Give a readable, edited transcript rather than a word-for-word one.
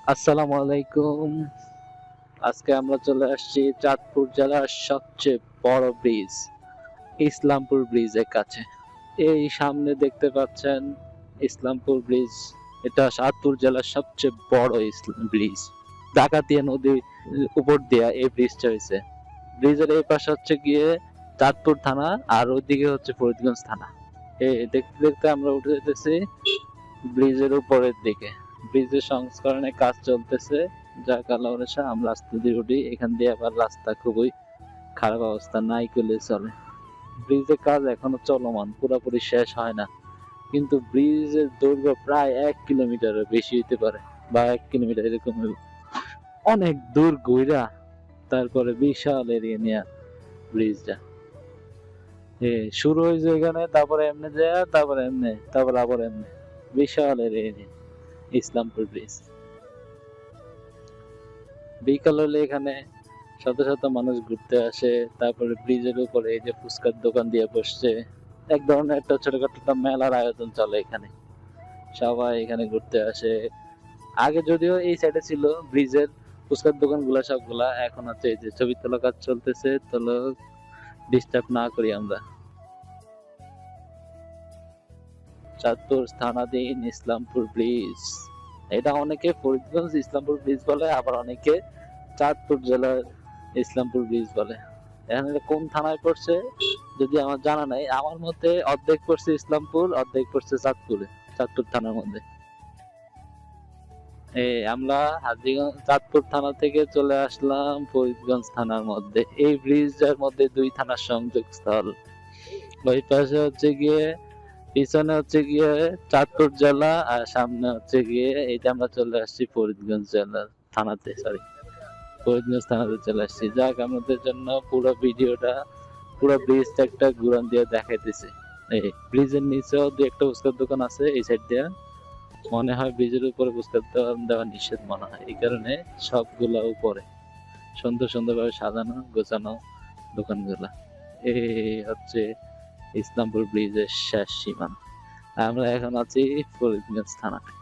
আসসালামু আলাইকুম। আজকে আমরা চলে আসছি চাঁদপুর জেলার সবচেয়ে বড় ব্রিজ ইসলামপুর ব্রিজের কাছে। এই সামনে দেখতে পাচ্ছেন ইসলামপুর ব্রিজ। এটা চাঁদপুর জেলার সবচেয়ে বড় ব্রিজ। ডাকাতিয়া নদীর উপর দিয়ে এই ব্রিজটা হয়েছে। ব্রিজের এই পাশে হচ্ছে গিয়ে চাঁদপুর থানা আর ওইদিকে হচ্ছে ফরিদগঞ্জ থানা। দেখতে দেখতে আমরা উঠে যেতেছি ব্রিজের উপরের দিকে। ব্রিজের সংস্করণের কাজ চলতেছে, যার কারণে আমরা আস্তে দিয়ে উঠি। এখান দিয়ে আবার রাস্তা খুবই খারাপ অবস্থা, নাই করলে চলে। ব্রিজের কাজ এখনো চলমান, পুরোপুরি শেষ হয় না, কিন্তু ব্রিজের দৈর্ঘ্য প্রায় 1 কিলোমিটারের বেশি হইতে পারে, বা 1 কিলোমিটার এরকম অনেক দূর ঘুরা তারপরে বিশাল এরিয়া নিয়ে ব্রিজটা শুরু হয়েছে এখানে, তারপরে এমনি যায়, তারপরে এমনি, তারপরে আবার এমনি, বিশাল এরিয়া নিয়ে ইসলামপুর ব্রিজ। বিকাল হলে এখানে শত শত মানুষ ঘুরতে আসে। তারপরে ব্রিজের উপরে এই যে ফুচকার দোকান দিয়ে বসছে, এক ধরনের একটা ছোটখাটো একটা মেলার আয়োজন চলে এখানে। সবাই এখানে ঘুরতে আসে। আগে যদিও এই সাইডে ছিল ব্রিজের ফুচকার দোকান গুলা সবগুলা, এখন হচ্ছে এই যে ছবি তোলা কাজ চলতেছে, তো ডিস্টার্ব না করি আমরা। চাঁদপুর থানাধীন ইসলামপুর ব্রিজ। এটা অনেকে ফরিদগঞ্জ ইসলামপুর ব্রিজ বলে, আবার অনেকে চাঁদপুর জেলার ইসলামপুর ব্রিজ বলে। এখন এটা কোন থানায় পড়ছে যদি আমার জানা নাই, আমার মতে অর্ধেক পড়ছে ইসলামপুর, অর্ধেক পড়ছে চাঁদপুরে, চাঁদপুর থানার মধ্যে। আমরা হাজীগঞ্জ চাঁদপুর থানা থেকে চলে আসলাম ফরিদগঞ্জ থানার মধ্যে। এই ব্রিজের মধ্যে দুই থানার সংযোগ স্থল। ওই পাশে হচ্ছে গিয়ে, পিছনে হচ্ছে গিয়ে চাঁদপুর জেলা, আর সামনে হচ্ছে গিয়ে এই যে আমরা চলে আসছি ফরিদগঞ্জ জেলার থানাতে, সরি ফরিদগঞ্জ থানাতে চলে আসছি। যাক, আমাদের জন্য পুরো ভিডিওটা, পুরো ব্রিজটা একটা ঘুরান দিয়ে দেখাইতেছে। এই ব্রিজের নিচেও দু একটা ফুচকার দোকান আছে এই সাইড দিয়ে। মনে হয় ব্রিজের উপরে ফুচকার দোকান দেওয়া নিষেধ মনে হয়, এই কারণে সবগুলা উপরে সুন্দর সুন্দর ভাবে সাজানো গোছানো দোকানগুলা। এই হচ্ছে ইসলামপুর ব্রিজের শেষ সীমানা। আমরা এখন আছি ফরিদগঞ্জ থানাতে।